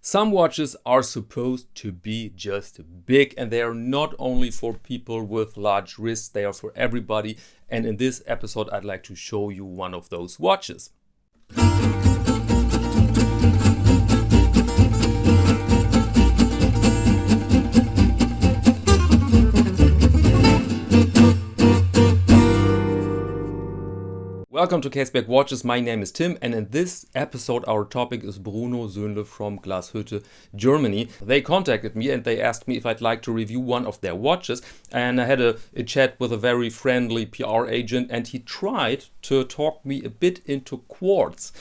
Some watches are supposed to be just big, and they are not only for people with large wrists, they are for everybody. And in this episode, I'd like to show you one of those watches. Welcome to Caseback Watches. My name is Tim, and in this episode our topic is Bruno Söhnle from Glashütte, Germany. They contacted me and they asked me if I'd like to review one of their watches, and I had a chat with a very friendly PR agent, and he tried to talk me a bit into quartz.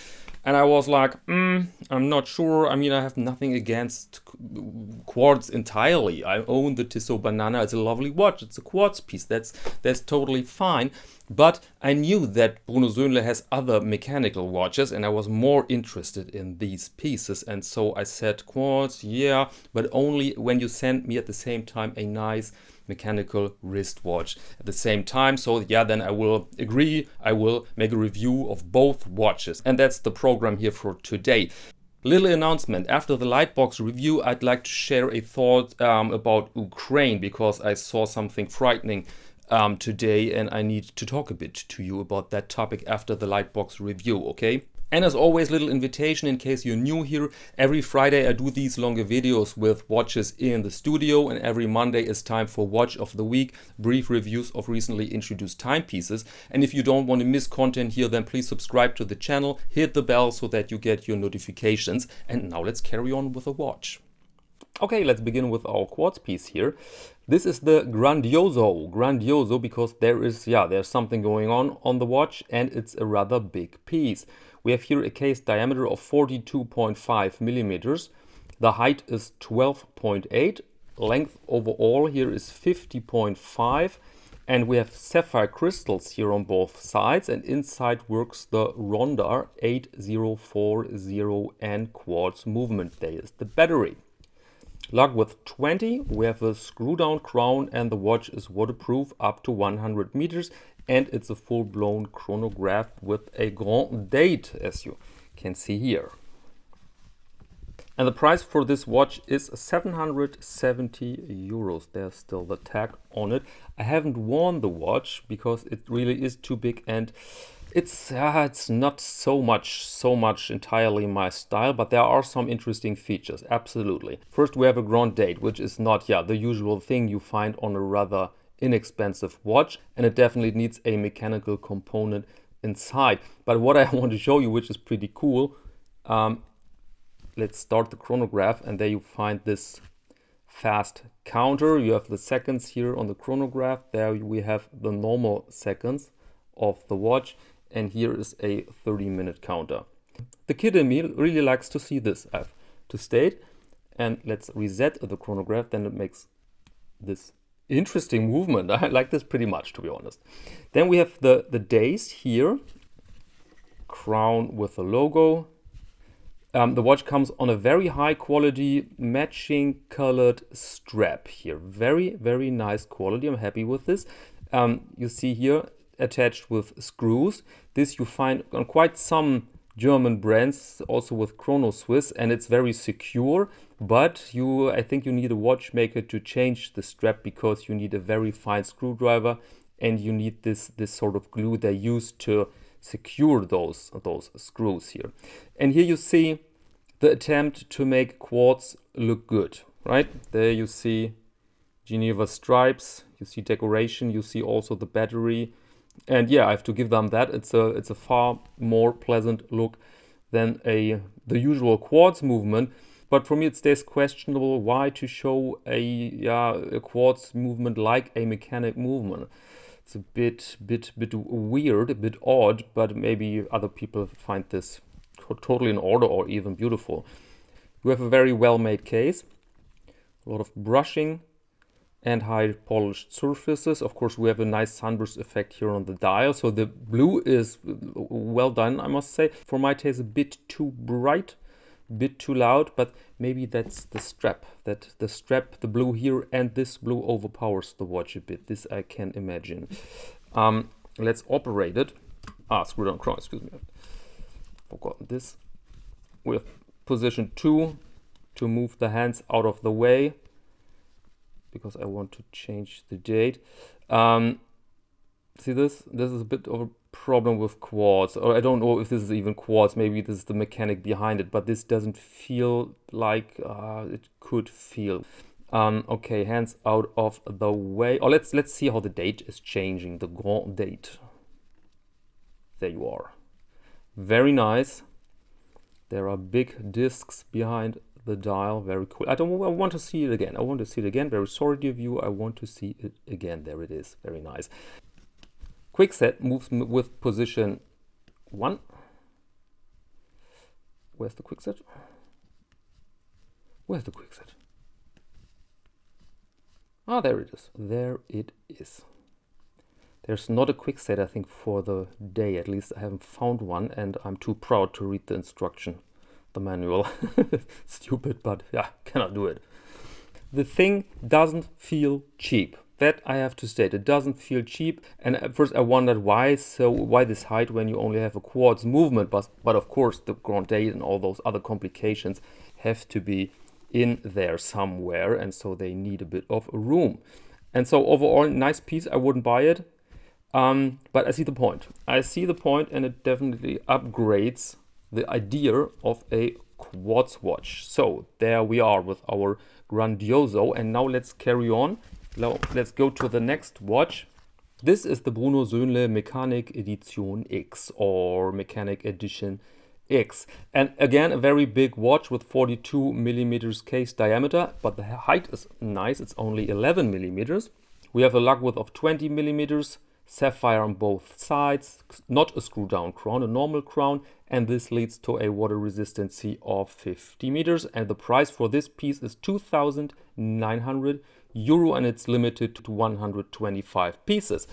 And I was like, I'm not sure. I mean, I have nothing against quartz entirely. I own the Tissot Banana. It's a lovely watch. It's a quartz piece. That's totally fine. But I knew that Bruno Söhnle has other mechanical watches, and I was more interested in these pieces. And so I said, quartz, yeah, but only when you send me at the same time a nice mechanical wristwatch at the same time. So yeah, then I will agree. I will make a review of both watches, and that's the program here for today. Little announcement: after the Lightbox review, I'd like to share a thought about Ukraine, because I saw something frightening today, and I need to talk a bit to you about that topic after the Lightbox review, okay? And as always, little invitation in case you're new here. Every Friday I do these longer videos with watches in the studio, and every Monday is time for Watch of the Week, brief reviews of recently introduced timepieces. And if you don't want to miss content here, then please subscribe to the channel, hit the bell so that you get your notifications. And now let's carry on with the watch. Okay, let's begin with our quartz piece here. This is the Grandioso, because there's something going on the watch, and it's a rather big piece. We have here a case diameter of 42.5 millimeters. The height is 12.8. Length overall here is 50.5. And we have sapphire crystals here on both sides. And inside works the Ronda 8040N quartz movement. There is the battery. Lug with 20. We have a screw down crown, and the watch is waterproof up to 100 meters. And it's a full-blown chronograph with a grand date, as you can see here. And the price for this watch is 770 euros. There's still the tag on it. I haven't worn the watch because it really is too big, and it's not so much entirely my style, but there are some interesting features, absolutely. First, we have a grand date, which is not the usual thing you find on a rather inexpensive watch, and it definitely needs a mechanical component inside. But what I want to show you, which is pretty cool, let's start the chronograph, and there you find this fast counter. You have the seconds here on the chronograph. There we have the normal seconds of the watch, and here is a 30-minute counter. The kid in me really likes to see this, I have to state. And let's reset the chronograph, then it makes this interesting movement. I like this pretty much, to be honest. Then we have the days here, crown with the logo. The watch comes on a very high quality matching colored strap here. Very, very nice quality. I'm happy with this. You see here attached with screws. This you find on quite some German brands, also with Chrono Swiss, and it's very secure. But I think you need a watchmaker to change the strap, because you need a very fine screwdriver, and you need this sort of glue they use to secure those screws here. And here you see the attempt to make quartz look good, right? There you see Geneva stripes, you see decoration, you see also the battery. And yeah, I have to give them that. It's a far more pleasant look than the usual quartz movement. But for me, it stays questionable why to show a quartz movement like a mechanic movement. It's a bit weird, a bit odd, but maybe other people find this totally in order or even beautiful. We have a very well-made case, a lot of brushing and high polished surfaces. Of course, we have a nice sunburst effect here on the dial. So the blue is well done, I must say. For my taste, a bit too bright, a bit too loud, but maybe that's the strap. The blue here and this blue overpowers the watch a bit. This I can imagine. Let's operate it. Screw down crown, excuse me. Forgotten this. We have position 2, to move the hands out of the way because I want to change the date. See this? This is a bit of a problem with quartz, or I don't know if this is even quartz, maybe this is the mechanic behind it, but this doesn't feel like it could feel. Okay, hands out of the way. Oh, let's see how the date is changing, the grand date. There you are. Very nice. There are big discs behind the dial, very cool. I want to see it again. I want to see it again. Very sorry, dear viewer, I want to see it again. There it is, very nice. Quick set moves with position 1. Where's the quick set? Where's the quick set? Ah, there it is. There it is. There's not a quick set, I think, for the day. At least I haven't found one, and I'm too proud to read the instruction, the manual. Stupid, but yeah, cannot do it. The thing doesn't feel cheap. That I have to state, it doesn't feel cheap. And at first I wondered why this height when you only have a quartz movement, but of course the grand date and all those other complications have to be in there somewhere, and so they need a bit of room. And so overall, nice piece. I wouldn't buy it, but I see the point. I see the point, and it definitely upgrades the idea of a quartz watch. So there we are with our Grandioso, and now let's carry on. Now let's go to the next watch. This is the Bruno Söhnle Mechanik Edition X, or Mechanik Edition X. And again, a very big watch with 42 millimeters case diameter, but the height is nice. It's only 11 millimeters. We have a lug width of 20 millimeters, sapphire on both sides, not a screw down crown, a normal crown, and this leads to a water resistancy of 50 meters. And the price for this piece is 2,900 euro, and it's limited to 125 pieces.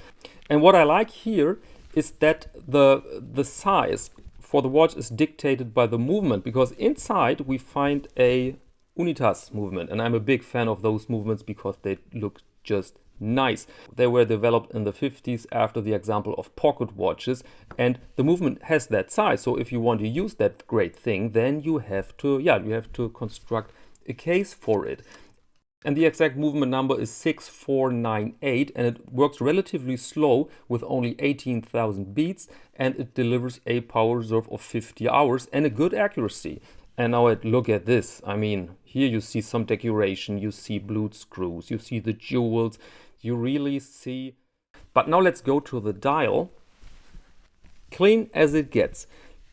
And what I like here is that the size for the watch is dictated by the movement, because inside we find a Unitas movement, and I'm a big fan of those movements because they look just nice. They were developed in the 50s after the example of pocket watches, and the movement has that size. So if you want to use that great thing, then you have to construct a case for it. And the exact movement number is 6498, and it works relatively slow with only 18,000 beats, and it delivers a power reserve of 50 hours and a good accuracy. And now look at this. I mean, here you see some decoration, you see blued screws, you see the jewels, you really see. But now let's go to the dial. Clean as it gets.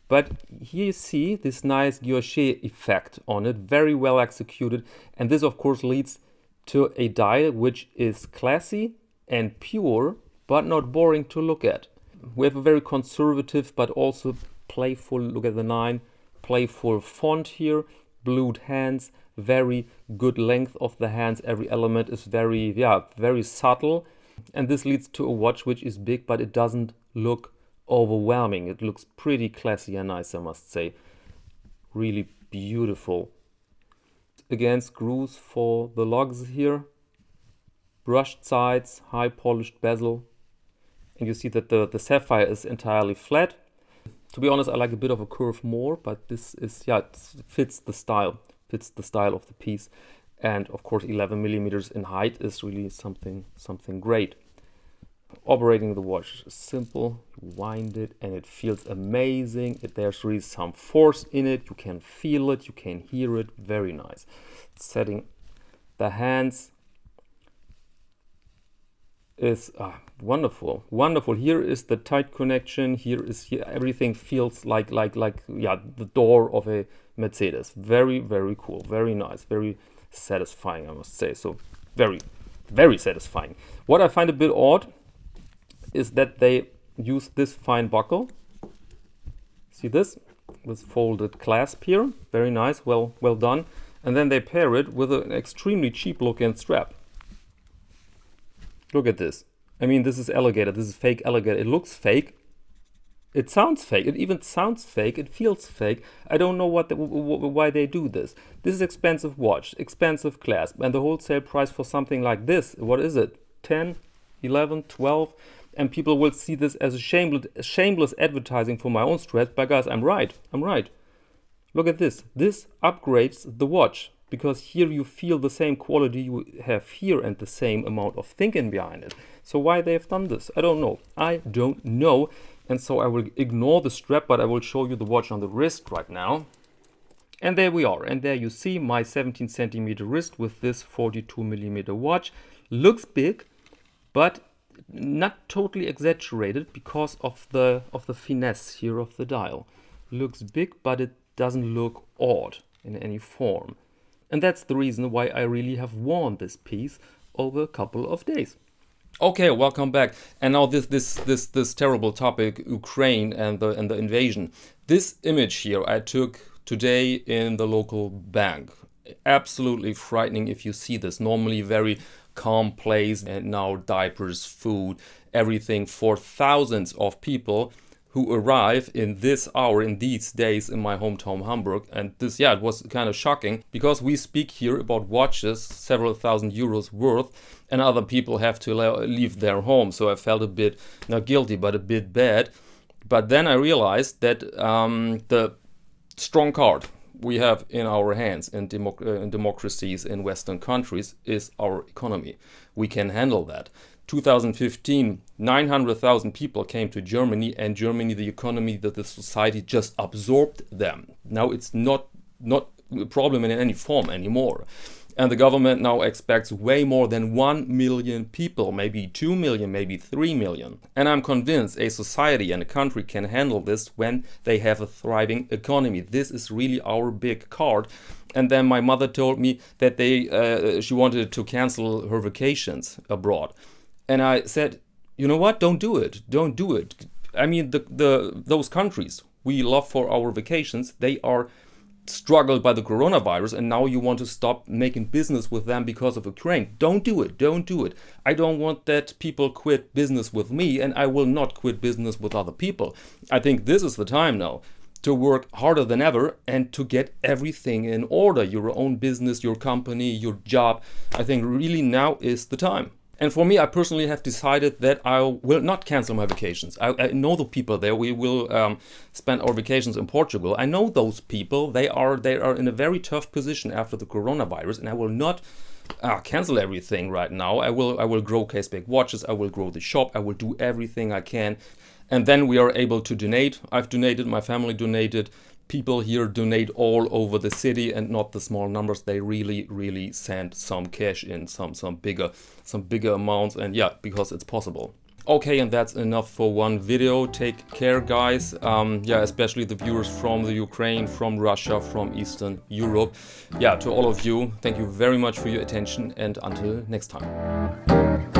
But here you see this nice guilloche effect on it, very well executed. And this of course leads to a dial which is classy and pure, but not boring to look at. We have a very conservative but also playful, look at the 9, playful font here, blued hands, very good length of the hands. Every element is very subtle. And this leads to a watch which is big, but it doesn't look overwhelming. It looks pretty classy and nice, I must say. Really beautiful. Again, screws for the lugs here, brushed sides, high polished bezel, and you see that the sapphire is entirely flat. To be honest, I like a bit of a curve more, but this is, it fits the style of the piece. And of course 11 millimeters in height is really something great. Operating the watch is simple. You wind it and it feels amazing. There's really some force in it. You can feel it, you can hear it. Very nice. Setting the hands is wonderful. Here is the tight connection. Here everything feels like the door of a Mercedes. Very cool. Very nice. Very satisfying, I must say. So very satisfying. What I find a bit odd is that they use this fine buckle. See this folded clasp here, very nice, well done. And then they pair it with an extremely cheap looking strap. Look at this. I mean, this is alligator. This is fake alligator. It looks fake. It sounds fake. It even sounds fake. It feels fake. I don't know why they do this. This is expensive watch, expensive clasp, and the wholesale price for something like this, what is it? 10, 11, 12? And people will see this as a shameless advertising for my own strap. But guys, I'm right. Look at this. This upgrades the watch because here you feel the same quality you have here and the same amount of thinking behind it. So why they have done this? I don't know. I don't know. And so I will ignore the strap, but I will show you the watch on the wrist right now. And there we are. And there you see my 17 centimeter wrist with this 42 millimeter watch. Looks big, but not totally exaggerated because of the finesse here of the dial. Looks big, but it doesn't look odd in any form. And that's the reason why I really have worn this piece over a couple of days. Okay, welcome back. And now this terrible topic, Ukraine and the invasion. This image here I took today in the local bank. Absolutely frightening if you see this. Normally very calm place, and now diapers, food, everything for thousands of people who arrive in this hour, in these days in my hometown Hamburg. And this, yeah, it was kind of shocking because we speak here about watches several thousand euros worth and other people have to leave their home. So I felt a bit, not guilty, but a bit bad. But then I realized that the strong card we have in our hands in democracies in Western countries is our economy. We can handle that. 2015, 900,000 people came to Germany, and Germany, the economy, the society just absorbed them. Now it's not a problem in any form anymore. And the government now expects way more than 1 million people, maybe 2 million, maybe 3 million. And I'm convinced a society and a country can handle this when they have a thriving economy. This is really our big card. And then my mother told me that she wanted to cancel her vacations abroad. And I said, you know what? Don't do it. Don't do it. I mean, those countries we love for our vacations, they are struggled by the coronavirus, and now you want to stop making business with them because of Ukraine. Don't do it. Don't do it. I don't want that people quit business with me, and I will not quit business with other people. I think this is the time now to work harder than ever and to get everything in order. Your own business, your company, your job. I think really now is the time. And for me, I personally have decided that I will not cancel my vacations. I know the people there. We will spend our vacations in Portugal. I know those people. They are in a very tough position after the coronavirus, and I will not cancel everything right now. I will grow Caseback watches. I will grow the shop. I will do everything I can, and then we are able to donate. I've donated. My family donated. People here donate all over the city, and not the small numbers. They really send some cash in, some bigger amounts, and yeah, because it's possible. Okay, and that's enough for one video. Take care, guys. Yeah, especially the viewers from the Ukraine, from Russia, from Eastern Europe. Yeah, to all of you, thank you very much for your attention, and until next time.